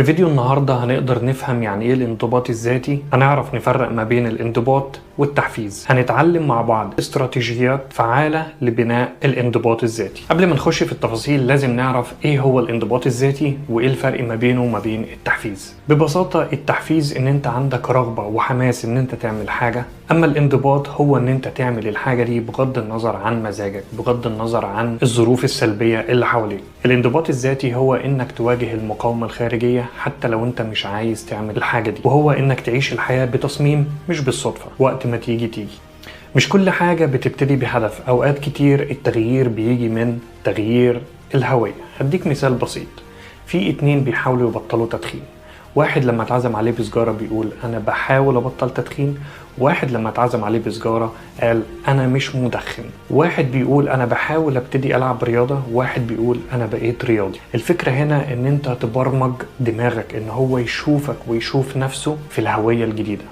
في فيديو النهاردة هنقدر نفهم يعني ايه الانضباط الذاتي، هنعرف نفرق ما بين الانضباط والتحفيز، هنتعلم مع بعض استراتيجيات فعالة لبناء الانضباط الذاتي. قبل ما نخش في التفاصيل لازم نعرف ايه هو الانضباط الذاتي وايه الفرق ما بينه وما بين التحفيز. ببساطة التحفيز ان انت عندك رغبة وحماس ان انت تعمل حاجة، اما الانضباط هو ان انت تعمل الحاجة دي بغض النظر عن مزاجك، بغض النظر عن الظروف السلبية اللي حواليك. الانضباط الذاتي هو انك تواجه المقاومة الخارجية حتى لو انت مش عايز تعمل الحاجة دي، وهو انك تعيش الحياة بتصميم مش بالصدفة، وقت ما تيجي. مش كل حاجة بتبتدي بهدف، اوقات كتير التغيير بيجي من تغيير الهوية. هديك مثال بسيط، في اتنين بيحاولوا يبطلوا تدخين، واحد لما اتعزم عليه بسجارة بيقول انا بحاول ابطل تدخين، واحد لما اتعزم عليه بسجارة قال انا مش مدخن. واحد بيقول انا بحاول ابتدي العب رياضة، واحد بيقول انا بقيت رياضي. الفكرة هنا ان انت تبرمج دماغك ان هو يشوفك ويشوف نفسه في الهوية الجديدة.